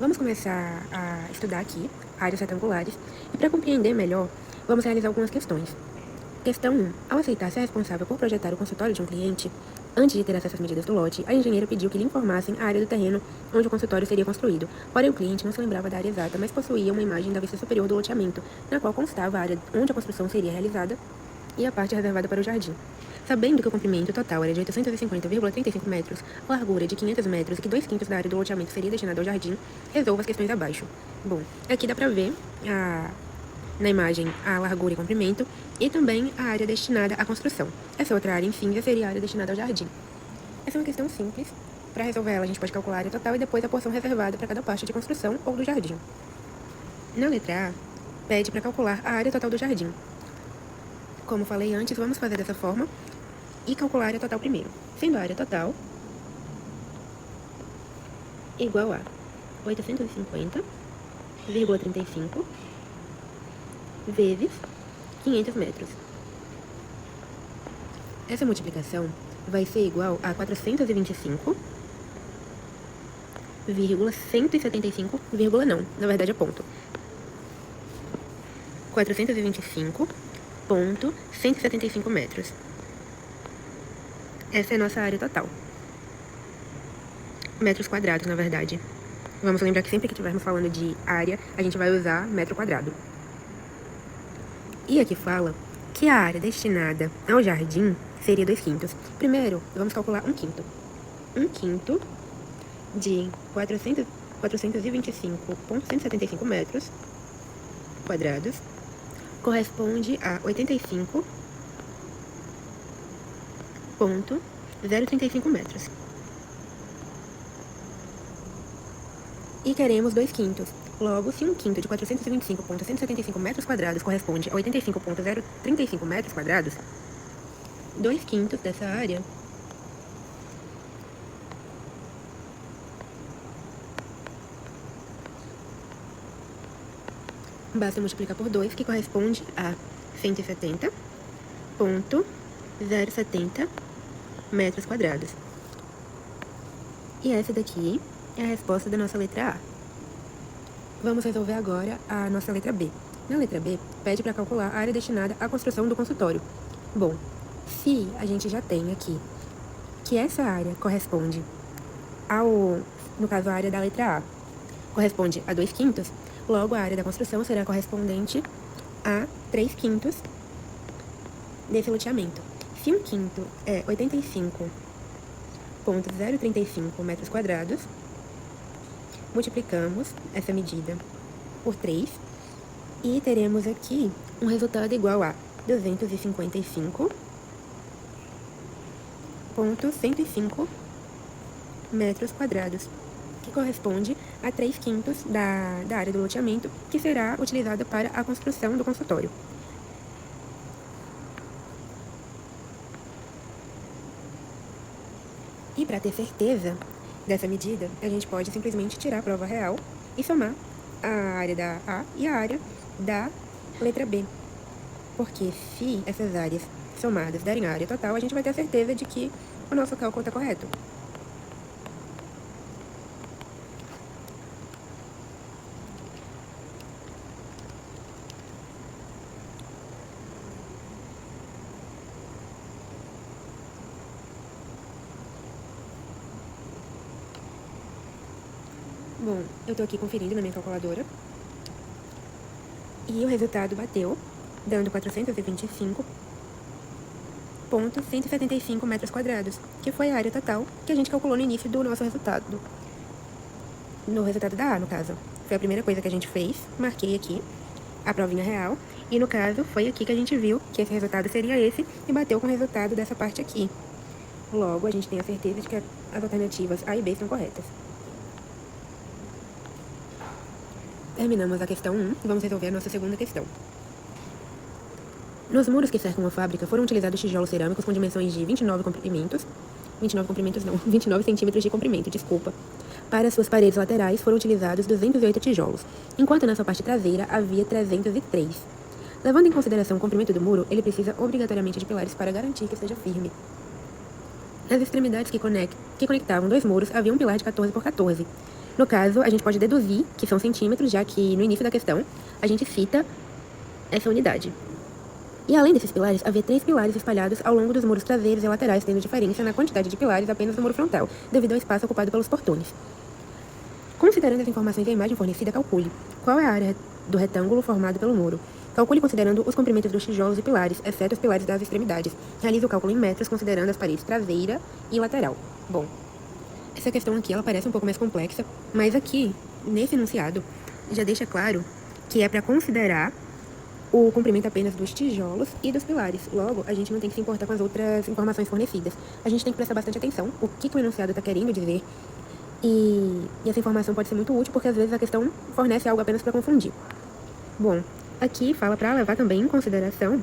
Vamos começar a estudar aqui áreas retangulares e, para compreender melhor, vamos realizar algumas questões. Questão 1. Ao aceitar ser responsável por projetar o consultório de um cliente, antes de ter acesso às medidas do lote, a engenheira pediu que lhe informassem a área do terreno onde o consultório seria construído. Porém, o cliente não se lembrava da área exata, mas possuía uma imagem da vista superior do loteamento, na qual constava a área onde a construção seria realizada e a parte reservada para o jardim. Sabendo que o comprimento total era de 850,35 metros, a largura de 500 metros e que 2/5 da área do loteamento seria destinada ao jardim, resolva as questões abaixo. Bom, aqui dá para ver na imagem a largura e comprimento e também a área destinada à construção. Essa outra área em cinza seria a área destinada ao jardim. Essa é uma questão simples. Para resolver ela, a gente pode calcular a área total e depois a porção reservada para cada parte de construção ou do jardim. Na letra A, pede para calcular a área total do jardim. Como falei antes, vamos fazer dessa forma e calcular a área total primeiro. Sendo a área total igual a 850,35 vezes 500 metros. Essa multiplicação vai ser igual a 425,175, não, na verdade é ponto. 425,175 metros. Essa é a nossa área total. Metros quadrados, na verdade. Vamos lembrar que sempre que estivermos falando de área, a gente vai usar metro quadrado. E aqui fala que a área destinada ao jardim seria 2/5. Primeiro, vamos calcular 1/5. 1/5 de 425,175 metros quadrados corresponde a 85,035 metros. E queremos 2/5. Logo, se 1/5 de 425,175 metros quadrados corresponde a 85,035 metros quadrados, 2/5 dessa área basta multiplicar por 2, que corresponde a 170,070 metros quadrados. E essa daqui é a resposta da nossa letra A. Vamos resolver agora a nossa letra B. Na letra B, pede para calcular a área destinada à construção do consultório. Bom, se a gente já tem aqui que essa área corresponde no caso, a área da letra A, corresponde a 2/5, logo a área da construção será correspondente a 3/5 desse loteamento. Se 1/5 é 85,035 metros quadrados, multiplicamos essa medida por 3 e teremos aqui um resultado igual a 255,105 metros quadrados, que corresponde a 3/5 da área do loteamento que será utilizada para a construção do consultório. E para ter certeza dessa medida, a gente pode simplesmente tirar a prova real e somar a área da A e a área da letra B. Porque se essas áreas somadas derem a área total, a gente vai ter a certeza de que o nosso cálculo está correto. Bom, eu tô aqui conferindo na minha calculadora. E o resultado bateu, dando 425,175 metros quadrados, que foi a área total que a gente calculou no início do nosso resultado. No resultado da A, no caso. Foi a primeira coisa que a gente fez, marquei aqui a provinha real. E no caso, foi aqui que a gente viu que esse resultado seria esse e bateu com o resultado dessa parte aqui. Logo, a gente tem a certeza de que as alternativas A e B são corretas. Terminamos a questão 1 e vamos resolver a nossa segunda questão. Nos muros que cercam a fábrica foram utilizados tijolos cerâmicos com dimensões de 29 centímetros de comprimento, Para suas paredes laterais foram utilizados 208 tijolos, enquanto na sua parte traseira havia 303. Levando em consideração o comprimento do muro, ele precisa obrigatoriamente de pilares para garantir que esteja firme. Nas extremidades que conectavam dois muros havia um pilar de 14 por 14. No caso, a gente pode deduzir que são centímetros, já que no início da questão a gente cita essa unidade. E além desses pilares, havia 3 pilares espalhados ao longo dos muros traseiros e laterais, tendo diferença na quantidade de pilares apenas no muro frontal, devido ao espaço ocupado pelos portões. Considerando as informações e a imagem fornecida, calcule qual é a área do retângulo formado pelo muro. Calcule considerando os comprimentos dos tijolos e pilares, exceto os pilares das extremidades. Realize o cálculo em metros, considerando as paredes traseira e lateral. Bom, essa questão aqui ela parece um pouco mais complexa, mas aqui, nesse enunciado, já deixa claro que é para considerar o comprimento apenas dos tijolos e dos pilares. Logo, a gente não tem que se importar com as outras informações fornecidas. A gente tem que prestar bastante atenção o que o enunciado está querendo dizer. E essa informação pode ser muito útil, porque às vezes a questão fornece algo apenas para confundir. Bom, aqui fala para levar também em consideração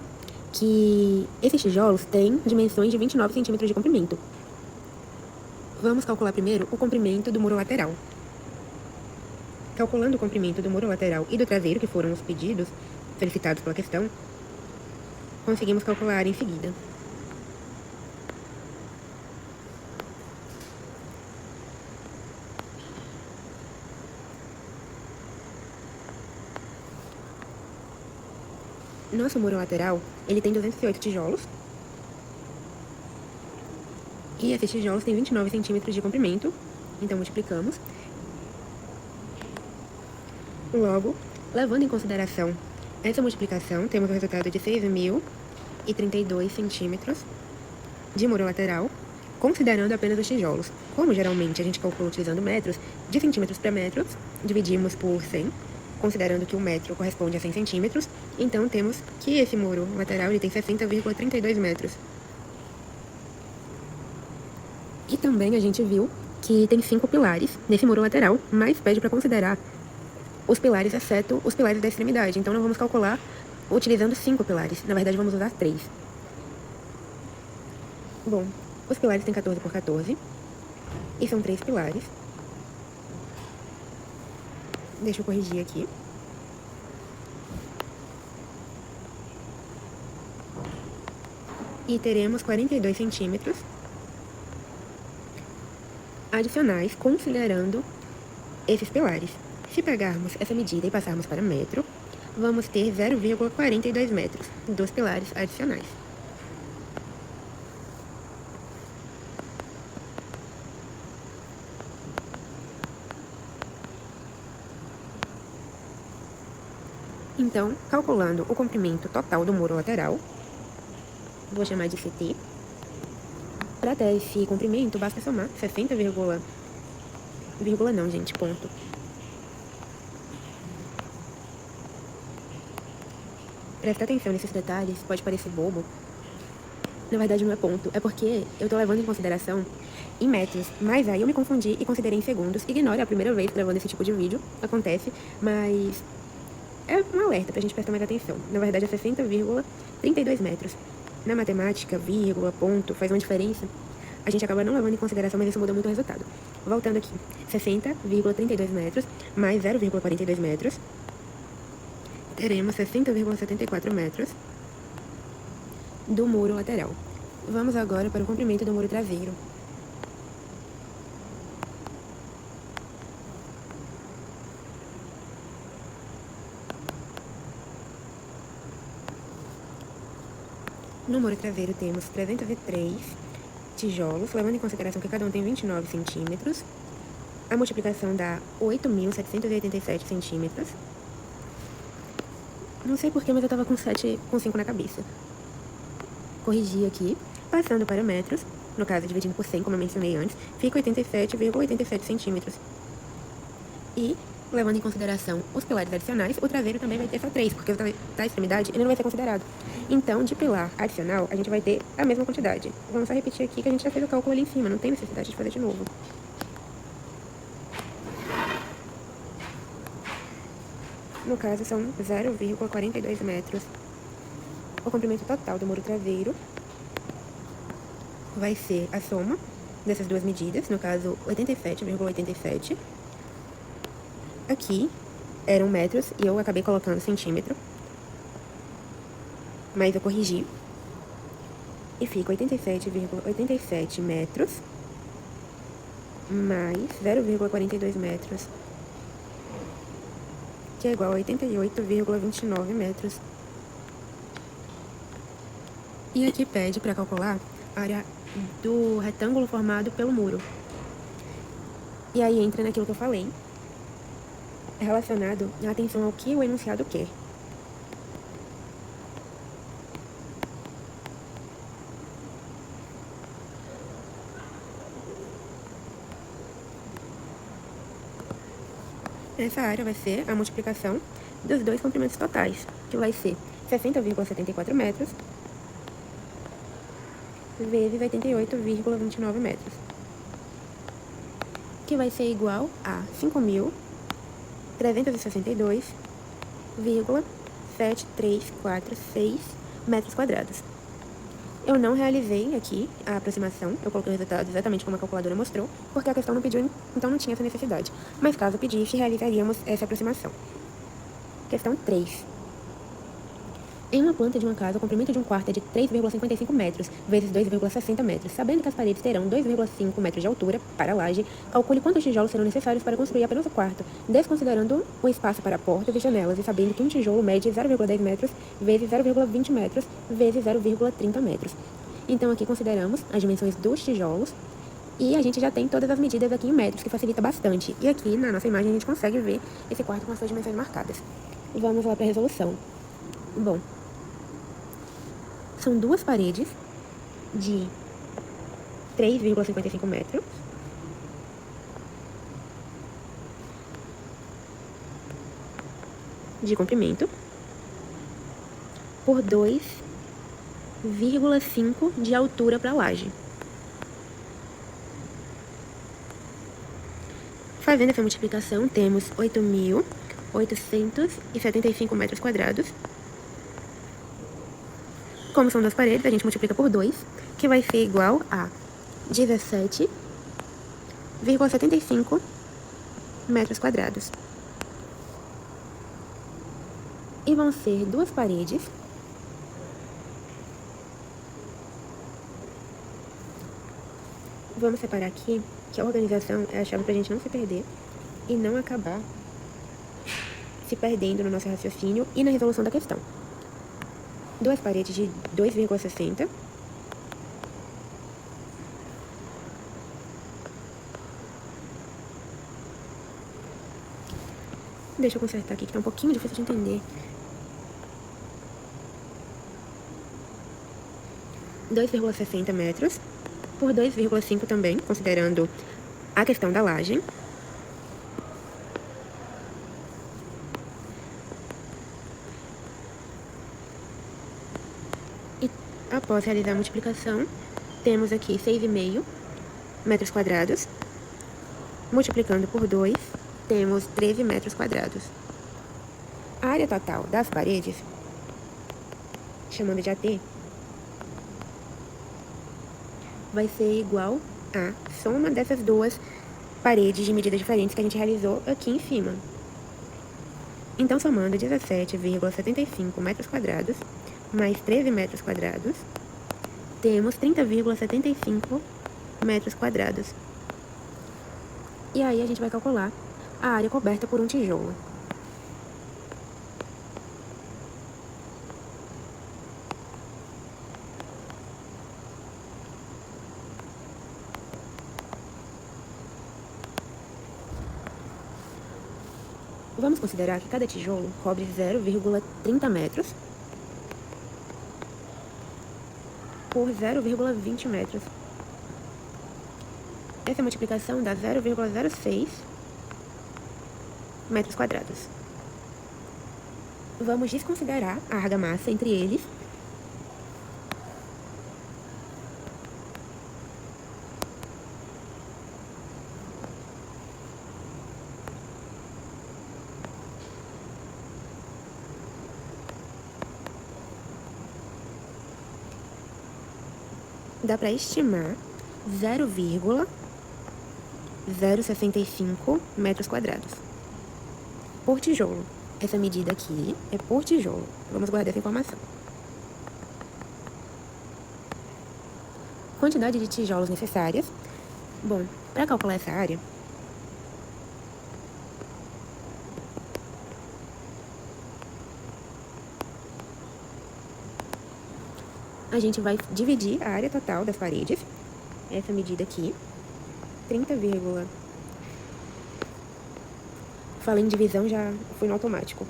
que esses tijolos têm dimensões de 29 centímetros de comprimento. Vamos calcular primeiro o comprimento do muro lateral. Calculando o comprimento do muro lateral e do traseiro, que foram os pedidos solicitados pela questão, conseguimos calcular em seguida. Nosso muro lateral, ele tem 208 tijolos. E esses tijolos têm 29 centímetros de comprimento. Então, multiplicamos. Logo, levando em consideração essa multiplicação, temos o resultado de 6.032 centímetros de muro lateral, considerando apenas os tijolos. Como geralmente a gente calcula utilizando metros, de centímetros para metros, dividimos por 100, considerando que o metro corresponde a 100 centímetros, então temos que esse muro lateral ele tem 60,32 metros. E também a gente viu que tem 5 pilares nesse muro lateral, mas pede para considerar os pilares, exceto os pilares da extremidade. Então, não vamos calcular utilizando 5 pilares. Na verdade, vamos usar 3. Bom, os pilares têm 14 por 14. E são 3 pilares. Deixa eu corrigir aqui. E teremos 42 centímetros adicionais, considerando esses pilares. Se pegarmos essa medida e passarmos para metro, vamos ter 0,42 metros dos pilares adicionais. Então, calculando o comprimento total do muro lateral, vou chamar de CT. Para ter esse comprimento, basta somar 60, não, gente, ponto. Presta atenção nesses detalhes, pode parecer bobo. Na verdade, não é ponto, é porque eu tô levando em consideração em metros, mas aí eu me confundi e considerei em segundos. Ignore a primeira vez gravando esse tipo de vídeo, acontece, mas é um alerta pra gente prestar mais atenção. Na verdade, é 60,32 metros. Na matemática, vírgula, ponto, faz uma diferença. A gente acaba não levando em consideração, mas isso muda muito o resultado. Voltando aqui, 60,32 metros mais 0,42 metros. Teremos 60,74 metros do muro lateral. Vamos agora para o comprimento do muro traseiro. No muro traseiro temos 303 tijolos, levando em consideração que cada um tem 29 centímetros. A multiplicação dá 8.787 centímetros. Não sei porquê, mas eu tava com 5 na cabeça. Corrigi aqui, passando para metros, no caso dividindo por 100, como eu mencionei antes, fica 87,87 centímetros. E, levando em consideração os pilares adicionais, o traseiro também vai ter só 3, porque o da extremidade ele não vai ser considerado. Então, de pilar adicional, a gente vai ter a mesma quantidade. Vamos só repetir aqui que a gente já fez o cálculo ali em cima, não tem necessidade de fazer de novo. No caso, são 0,42 metros. O comprimento total do muro traseiro vai ser a soma dessas duas medidas, no caso, 87,87. Aqui eram metros e eu acabei colocando centímetro, mas eu corrigi. E fica 87,87 metros mais 0,42 metros, que é igual a 88,29 metros. E aqui pede para calcular a área do retângulo formado pelo muro. E aí entra naquilo que eu falei, relacionado à atenção ao que o enunciado quer. Essa área vai ser a multiplicação dos dois comprimentos totais, que vai ser 60,74 metros vezes 88,29 metros, que vai ser igual a 5.362,7346 metros quadrados. Eu não realizei aqui a aproximação, eu coloquei o resultado exatamente como a calculadora mostrou, porque a questão não pediu, então não tinha essa necessidade. Mas caso pedisse, realizaríamos essa aproximação. Questão 3. Em uma planta de uma casa, o comprimento de um quarto é de 3,55 metros, vezes 2,60 metros. Sabendo que as paredes terão 2,5 metros de altura para a laje, calcule quantos tijolos serão necessários para construir apenas o quarto, desconsiderando o espaço para portas e janelas, e sabendo que um tijolo mede 0,10 metros, vezes 0,20 metros, vezes 0,30 metros. Então, aqui consideramos as dimensões dos tijolos, e a gente já tem todas as medidas aqui em metros, que facilita bastante. E aqui, na nossa imagem, a gente consegue ver esse quarto com as suas dimensões marcadas. Vamos lá para a resolução. Bom, são duas paredes de 3,55 metros. De comprimento. Por 2,5 de altura para a laje. Fazendo essa multiplicação, temos 8.875 metros quadrados. Como são duas paredes, a gente multiplica por 2, que vai ser igual a 17,75 metros quadrados. E vão ser duas paredes vamos separar aqui que a organização é a chave para a gente não se perder e não acabar se perdendo no nosso raciocínio e na resolução da questão. Duas paredes de 2,60. Deixa eu consertar aqui, que tá um pouquinho difícil de entender. 2,60 metros por 2,5 também, considerando a questão da laje. E após realizar a multiplicação, temos aqui 6,5 metros quadrados. Multiplicando por 2, temos 13 metros quadrados. A área total das paredes, chamando de AT, vai ser igual à soma dessas duas paredes de medidas diferentes que a gente realizou aqui em cima. Então, somando 17,75 metros quadrados mais 13 metros quadrados, temos 30,75 metros quadrados. E aí, a gente vai calcular a área coberta por um tijolo. Vamos considerar que cada tijolo cobre 0,30 metros por 0,20 metros. Essa multiplicação dá 0,06 metros quadrados. Vamos desconsiderar a argamassa entre eles. Dá para estimar 0,065 metros quadrados por tijolo. Essa medida aqui é por tijolo. Vamos guardar essa informação. Quantidade de tijolos necessárias, Bom, para calcular essa área, a gente vai dividir a área total das paredes, essa medida aqui, 30, falei em divisão, já fui no automático.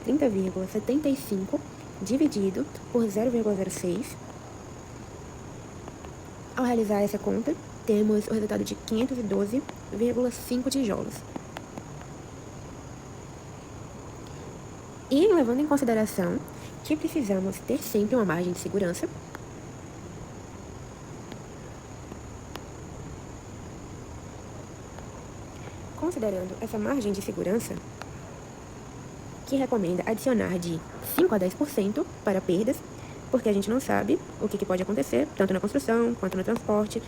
30,75 dividido por 0,06. Ao realizar essa conta, temos o resultado de 512,5 tijolos. E levando em consideração que precisamos ter sempre uma margem de segurança, considerando essa margem de segurança, que recomenda adicionar de 5 a 10% para perdas, porque a gente não sabe o que pode acontecer, tanto na construção quanto no transporte.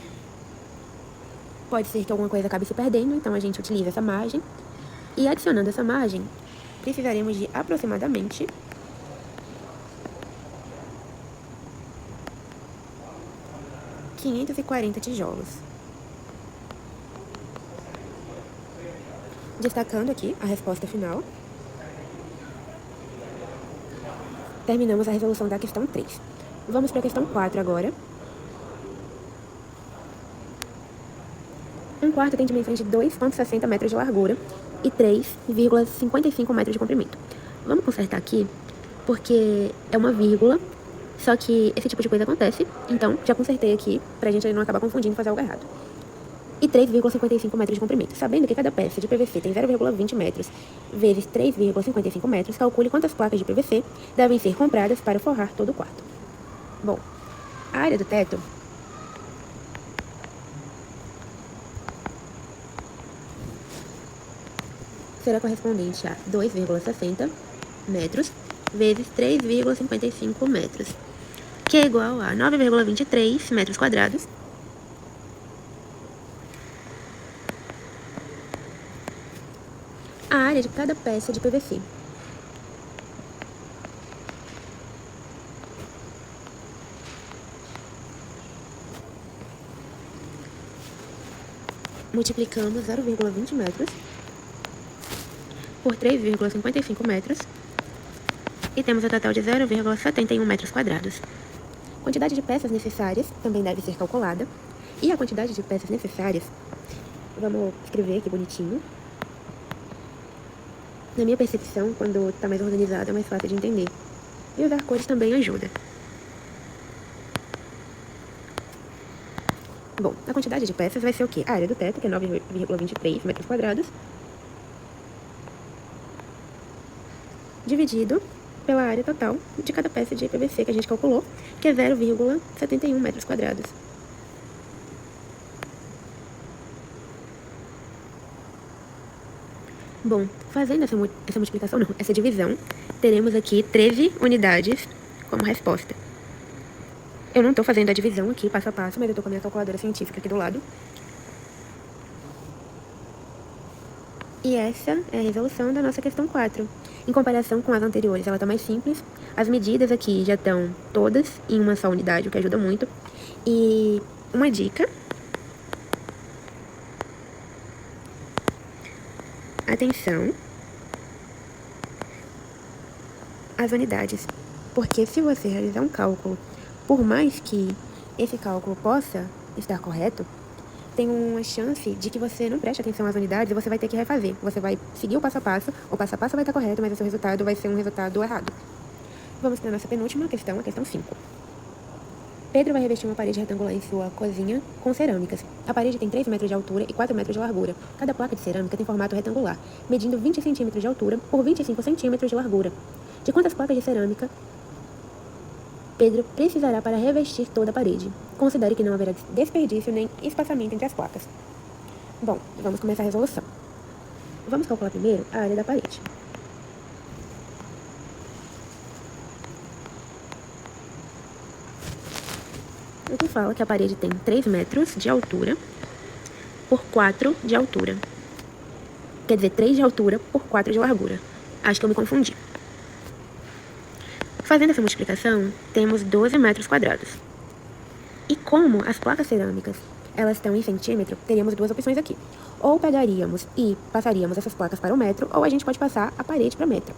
Pode ser que alguma coisa acabe se perdendo, então a gente utiliza essa margem. E adicionando essa margem, precisaremos de aproximadamente 540 tijolos. Destacando aqui a resposta final, terminamos a resolução da questão 3. Vamos para a questão 4 agora. Um quarto tem dimensões de 2,60 metros de largura e 3,55 metros de comprimento. Vamos consertar aqui, porque é uma vírgula, só que esse tipo de coisa acontece, então já consertei aqui, pra gente não acabar confundindo e fazer algo errado. E 3,55 metros de comprimento. Sabendo que cada peça de PVC tem 0,20 metros vezes 3,55 metros, calcule quantas placas de PVC devem ser compradas para forrar todo o quarto. Bom, a área do teto será correspondente a 2,60 metros vezes 3,55 metros, que é igual a 9,23 metros quadrados. A área de cada peça de PVC. Multiplicamos 0,20 metros por 3,55 metros e temos um total de 0,71 metros quadrados. A quantidade de peças necessárias também deve ser calculada. E a quantidade de peças necessárias, vamos escrever aqui bonitinho. Na minha percepção, quando está mais organizado, é mais fácil de entender. E usar cores também ajuda. Bom, a quantidade de peças vai ser o quê? A área do teto, que é 9,23 metros quadrados, dividido pela área total de cada peça de PVC que a gente calculou, que é 0,71 metros quadrados. Bom, fazendo essa multiplicação, não, essa divisão, teremos aqui 13 unidades como resposta. Eu não estou fazendo a divisão aqui passo a passo, mas eu estou com a minha calculadora científica aqui do lado. E essa é a resolução da nossa questão 4. Em comparação com as anteriores, ela está mais simples. As medidas aqui já estão todas em uma só unidade, o que ajuda muito. E uma dica: atenção às unidades, porque se você realizar um cálculo, por mais que esse cálculo possa estar correto, tem uma chance de que você não preste atenção às unidades e você vai ter que refazer. Você vai seguir o passo a passo vai estar correto, mas o seu resultado vai ser um resultado errado. Vamos para a nossa penúltima questão, a questão 5. Pedro vai revestir uma parede retangular em sua cozinha com cerâmicas. A parede tem 3 metros de altura e 4 metros de largura. Cada placa de cerâmica tem formato retangular, medindo 20 centímetros de altura por 25 centímetros de largura. De quantas placas de cerâmica Pedro precisará para revestir toda a parede? Considere que não haverá desperdício nem espaçamento entre as placas. Bom, vamos começar a resolução. Vamos calcular primeiro a área da parede. Aqui fala que a parede tem 3 metros de altura por 4 de altura. Quer dizer, 3 de altura por 4 de largura. Acho que eu me confundi. Fazendo essa multiplicação, temos 12 metros quadrados. E como as placas cerâmicas, elas estão em centímetro, teríamos duas opções aqui. Ou pegaríamos e passaríamos essas placas para o metro, ou a gente pode passar a parede para metro,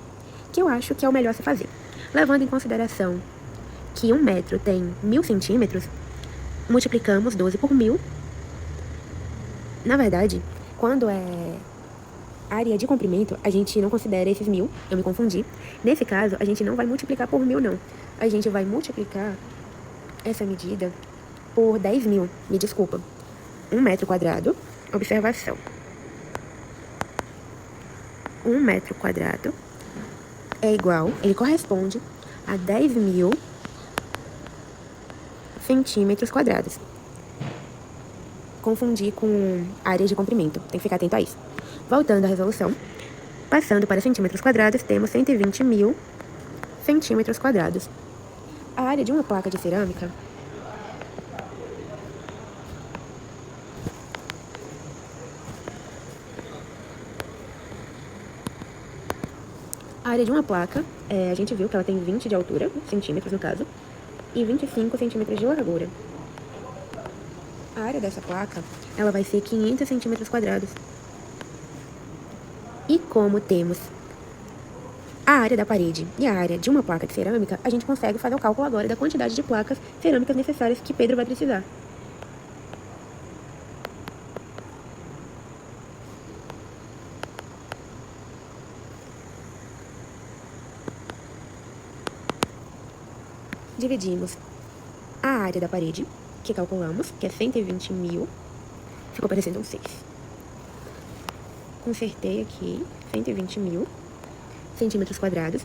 que eu acho que é o melhor a se fazer. Levando em consideração que 1 metro tem 1000 centímetros, multiplicamos 12 por 1000. Na verdade, quando é área de comprimento, a gente não considera esses 1000, eu me confundi. Nesse caso, a gente não vai multiplicar por 1000, não. A gente vai multiplicar essa medida por 10.000, me desculpa. 1 metro quadrado, observação. 1 metro quadrado é igual, ele corresponde a 10.000 centímetros quadrados. Confundi com área de comprimento, tem que ficar atento a isso. Voltando à resolução, passando para centímetros quadrados, temos 120.000 centímetros quadrados. A área de uma placa de cerâmica a gente viu que ela tem 20 de altura, centímetros no caso, e 25 centímetros de largura. A área dessa placa, ela vai ser 500 centímetros quadrados. E como temos a área da parede e a área de uma placa de cerâmica, a gente consegue fazer o cálculo agora da quantidade de placas cerâmicas necessárias que Pedro vai precisar. Dividimos a área da parede, que calculamos, que é 120.000, ficou parecendo um 6. Consertei aqui, 120.000 centímetros quadrados,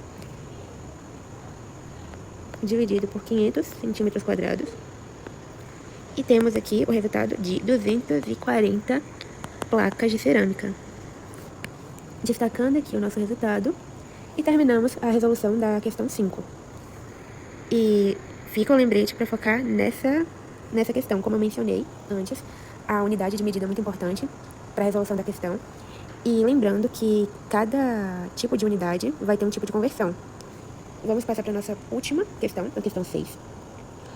dividido por 500 centímetros quadrados. E temos aqui o resultado de 240 placas de cerâmica. Destacando aqui o nosso resultado, e terminamos a resolução da questão 5. E fica o lembrete para focar nessa questão. Como eu mencionei antes, a unidade de medida é muito importante para a resolução da questão. E lembrando que cada tipo de unidade vai ter um tipo de conversão. Vamos passar para a nossa última questão, a questão 6.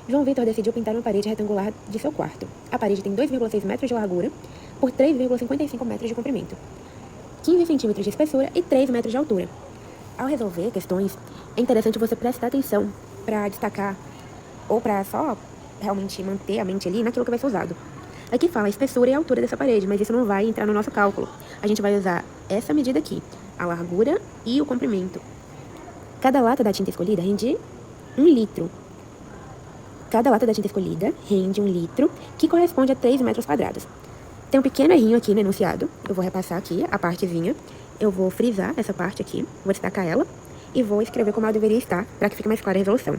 João Vitor decidiu pintar uma parede retangular de seu quarto. A parede tem 2,6 metros de largura por 3,55 metros de comprimento, 15 centímetros de espessura e 3 metros de altura. Ao resolver questões, é interessante você prestar atenção para destacar ou para só realmente manter a mente ali naquilo que vai ser usado. Aqui fala a espessura e a altura dessa parede, mas isso não vai entrar no nosso cálculo. A gente vai usar essa medida aqui, a largura e o comprimento. Cada lata da tinta escolhida rende 1 litro. Cada lata da tinta escolhida rende 1 litro, que corresponde a 3 metros quadrados. Tem um pequeno errinho aqui no enunciado. Eu vou repassar aqui a partezinha. Eu vou frisar essa parte aqui, vou destacar ela e vou escrever como ela deveria estar, para que fique mais clara a resolução.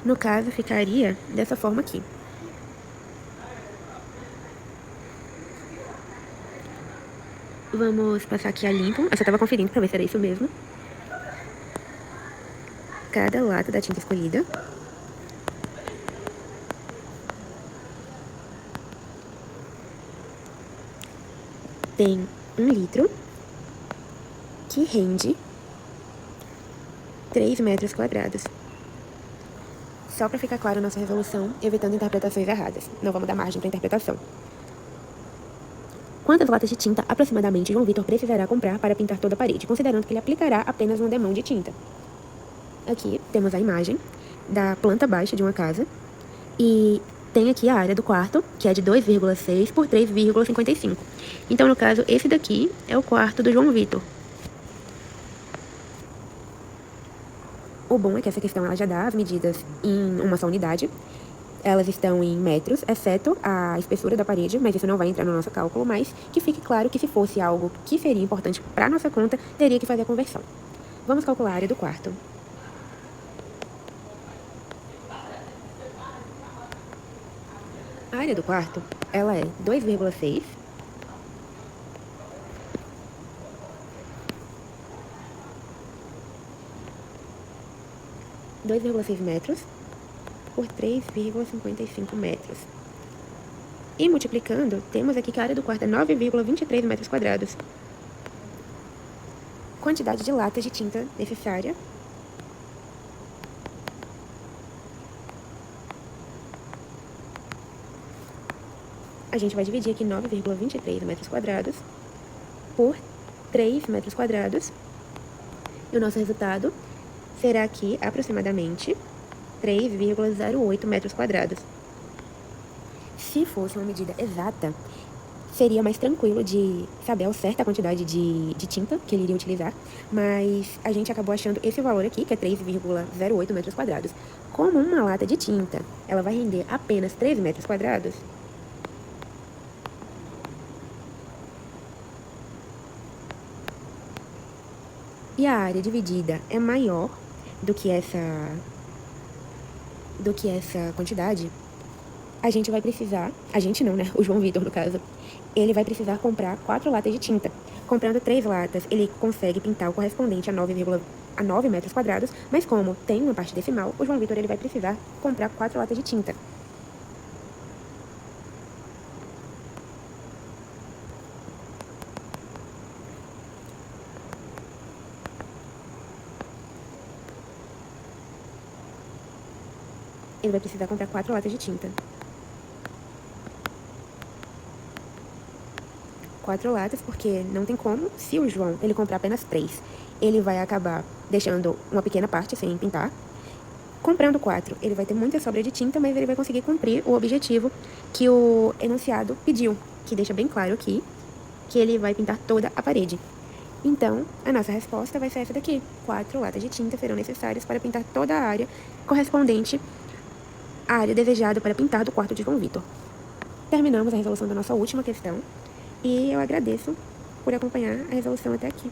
No caso, ficaria dessa forma aqui. Vamos passar aqui a limpo. Eu só estava conferindo para ver se era isso mesmo. Cada lata da tinta escolhida tem 1 litro, que rende 3 metros quadrados. Só para ficar claro a nossa resolução, evitando interpretações erradas. Não vamos dar margem para interpretação. Quantas latas de tinta aproximadamente João Vitor precisará comprar para pintar toda a parede, considerando que ele aplicará apenas uma demão de tinta? Aqui temos a imagem da planta baixa de uma casa e tem aqui a área do quarto, que é de 2,6 por 3,55. Então, no caso, esse daqui é o quarto do João Vitor. O bom é que essa questão ela já dá as medidas em uma só unidade. Elas estão em metros, exceto a espessura da parede, mas isso não vai entrar no nosso cálculo, mas que fique claro que se fosse algo que seria importante para a nossa conta, teria que fazer a conversão. Vamos calcular a área do quarto. A área do quarto, ela é 2,6 metros por 3,55 metros. E multiplicando, temos aqui que a área do quarto é 9,23 metros quadrados. Quantidade de latas de tinta necessária a gente vai dividir aqui 9,23 metros quadrados por 3 metros quadrados. E o nosso resultado será aqui aproximadamente 3,08 metros quadrados. Se fosse uma medida exata, seria mais tranquilo de saber ao certo a quantidade de tinta que ele iria utilizar, mas a gente acabou achando esse valor aqui, que é 3,08 metros quadrados. Como uma lata de tinta, ela vai render apenas 3 metros quadrados, e a área dividida é maior do que essa quantidade, a gente vai precisar, a gente não, né? O João Vitor, no caso, ele vai precisar comprar 4 latas de tinta. Comprando 3 latas, ele consegue pintar o correspondente a 9 metros quadrados, mas como tem uma parte decimal, o João Vitor ele vai precisar comprar 4 latas de tinta. Ele vai precisar comprar 4 latas de tinta. 4 latas, porque não tem como, se o João ele comprar apenas 3, ele vai acabar deixando uma pequena parte sem pintar. Comprando 4, ele vai ter muita sobra de tinta, mas ele vai conseguir cumprir o objetivo que o enunciado pediu, que deixa bem claro aqui que ele vai pintar toda a parede. Então, a nossa resposta vai ser essa daqui. 4 latas de tinta serão necessárias para pintar toda a área correspondente à área desejada para pintar do quarto de João Vitor. Terminamos a resolução da nossa última questão e eu agradeço por acompanhar a resolução até aqui.